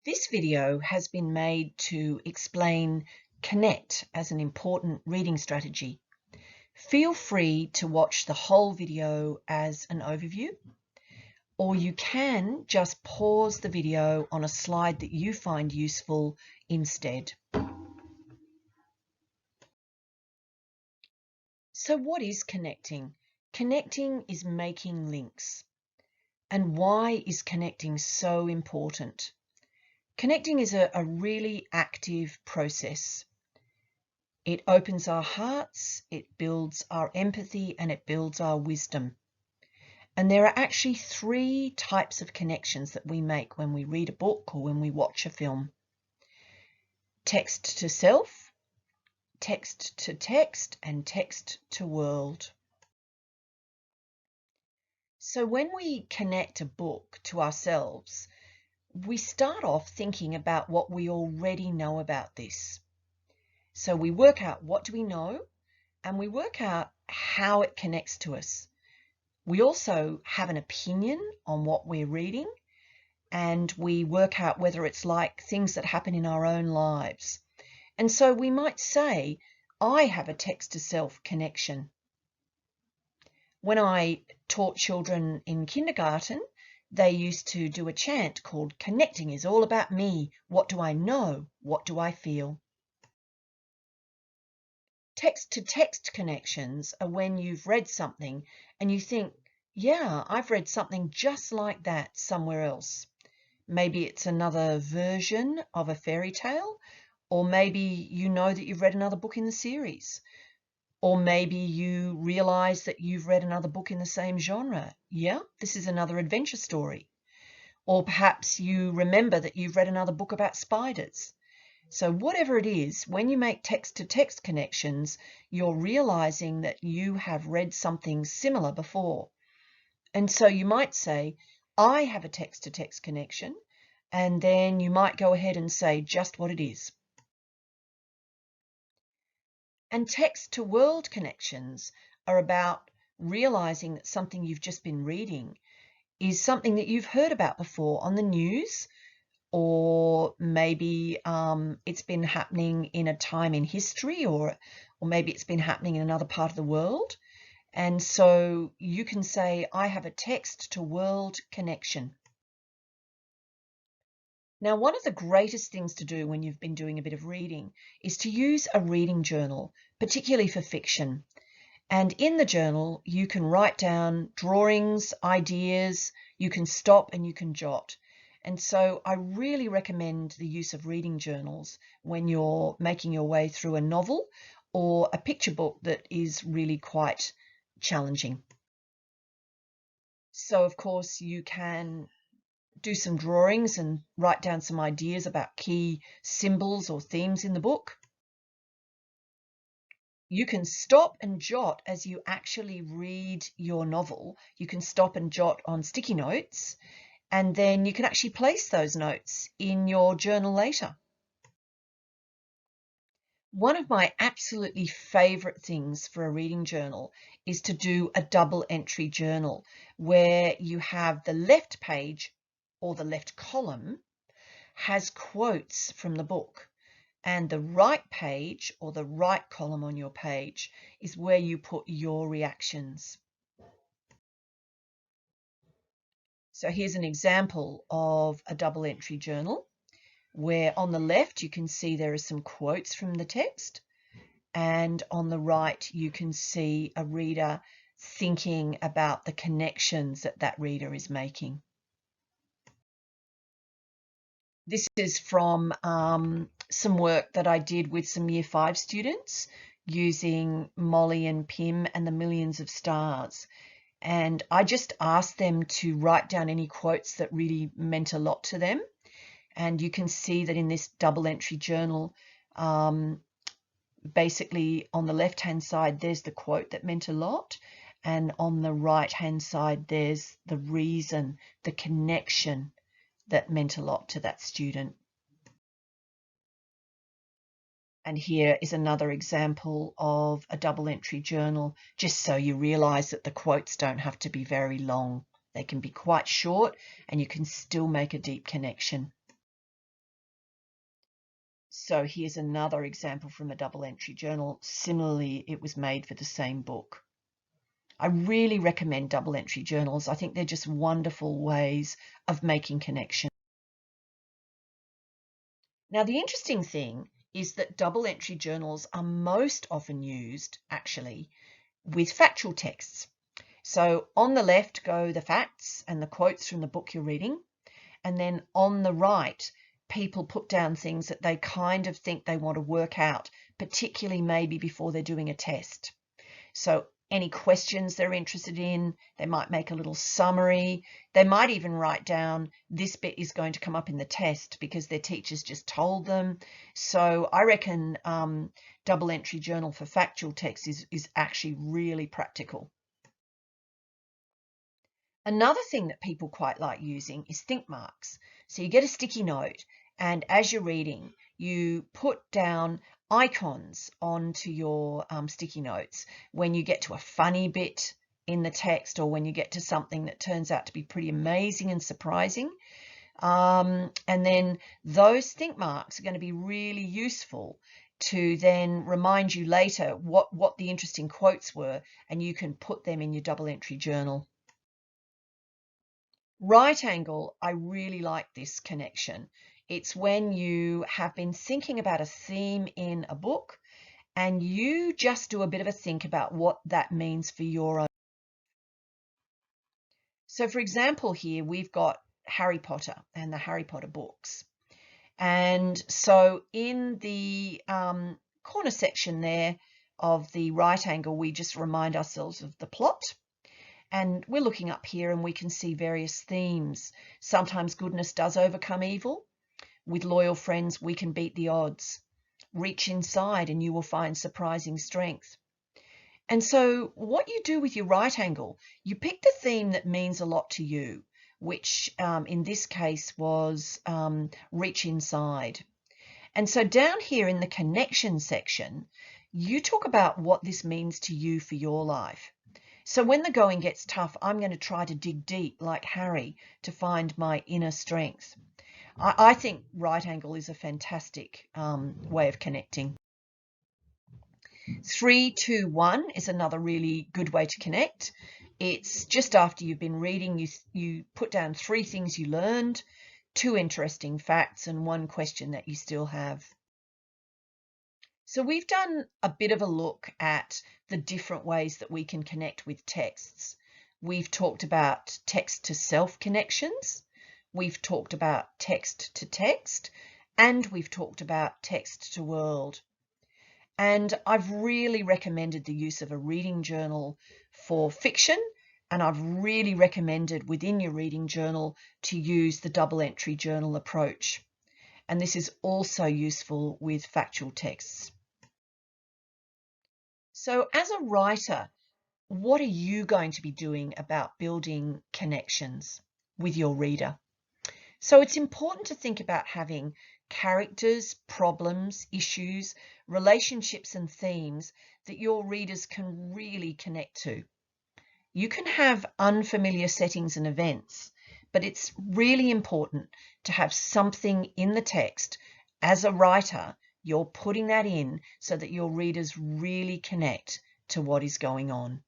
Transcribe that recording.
This video has been made to explain connect as an important reading strategy. Feel free to watch the whole video as an overview, or you can just pause the video on a slide that you find useful instead. So what is connecting? Connecting is making links. And why is connecting so important? Connecting is a really active process. It opens our hearts, it builds our empathy, and it builds our wisdom. And there are actually three types of connections that we make when we read a book or when we watch a film. Text to self, text to text, and text to world. So when we connect a book to ourselves, we start off thinking about what we already know about this. So we work out what do we know, and we work out how it connects to us. We also have an opinion on what we're reading, and we work out whether it's like things that happen in our own lives. And so we might say, I have a text-to-self connection. When I taught children in kindergarten, they used to do a chant called "Connecting is all about me. What do I know? What do I feel?" Text-to-text connections are when you've read something and you think, yeah, I've read something just like that somewhere else. Maybe it's another version of a fairy tale, or maybe you know that you've read another book in the series, or maybe you realize that you've read another book in the same genre. Yeah, this is another adventure story. Or perhaps you remember that you've read another book about spiders. So whatever it is, when you make text-to-text connections, you're realizing that you have read something similar before. And so you might say, I have a text-to-text connection, and then you might go ahead and say just what it is. And text-to-world connections are about realizing that something you've just been reading is something that you've heard about before on the news, or maybe it's been happening in a time in history, or maybe it's been happening in another part of the world. And so you can say, I have a text-to-world connection. Now, one of the greatest things to do when you've been doing a bit of reading is to use a reading journal, particularly for fiction. And in the journal, you can write down drawings, ideas, you can stop and you can jot. And so I really recommend the use of reading journals when you're making your way through a novel or a picture book that is really quite challenging. So of course you can do some drawings and write down some ideas about key symbols or themes in the book. You can stop and jot as you actually read your novel. You can stop and jot on sticky notes, and then you can actually place those notes in your journal later. One of my absolutely favourite things for a reading journal is to do a double entry journal where you have the left page or the left column has quotes from the book, and the right page or the right column on your page is where you put your reactions. So here's an example of a double entry journal where on the left you can see there are some quotes from the text, and on the right you can see a reader thinking about the connections that that reader is making. This is from some work that I did with some Year 5 students using Molly and Pim and the Millions of Stars. And I just asked them to write down any quotes that really meant a lot to them. And you can see that in this double entry journal, basically on the left-hand side, there's the quote that meant a lot. And on the right-hand side, there's the reason, the connection that meant a lot to that student. And here is another example of a double entry journal, just so you realise that the quotes don't have to be very long. They can be quite short and you can still make a deep connection. So here's another example from a double entry journal. Similarly, it was made for the same book. I really recommend double entry journals. I think they're just wonderful ways of making connection. Now, the interesting thing is that double entry journals are most often used, actually, with factual texts. So on the left go the facts and the quotes from the book you're reading, and then on the right, people put down things that they kind of think they want to work out, particularly maybe before they're doing a test. So any questions they're interested in, they might make a little summary. They might even write down this bit is going to come up in the test because their teachers just told them. So I reckon double entry journal for factual text is actually really practical. Another thing that people quite like using is think marks. So you get a sticky note, and as you're reading, you put down icons onto your sticky notes when you get to a funny bit in the text, or when you get to something that turns out to be pretty amazing and surprising. And then those think marks are going to be really useful to then remind you later what the interesting quotes were, and you can put them in your double entry journal. Right angle, I really like this connection. It's when you have been thinking about a theme in a book and you just do a bit of a think about what that means for your own. So for example, here we've got Harry Potter and the Harry Potter books. And so in the corner section there of the right angle, we just remind ourselves of the plot. And we're looking up here and we can see various themes. Sometimes goodness does overcome evil. With loyal friends, we can beat the odds. Reach inside and you will find surprising strength. And so what you do with your right angle, you pick the theme that means a lot to you, which in this case was reach inside. And so down here in the connection section, you talk about what this means to you for your life. So when the going gets tough, I'm going to try to dig deep like Harry to find my inner strength. I think right angle is a fantastic way of connecting. 3, 2, 1 is another really good way to connect. It's just after you've been reading, you put down 3 things you learned, 2 interesting facts, and 1 question that you still have. So we've done a bit of a look at the different ways that we can connect with texts. We've talked about text to self connections. We've talked about text to text, and we've talked about text to world. And I've really recommended the use of a reading journal for fiction, and I've really recommended within your reading journal to use the double entry journal approach. And this is also useful with factual texts. So as a writer, what are you going to be doing about building connections with your reader? So it's important to think about having characters, problems, issues, relationships and themes that your readers can really connect to. You can have unfamiliar settings and events, but it's really important to have something in the text. As a writer, you're putting that in so that your readers really connect to what is going on.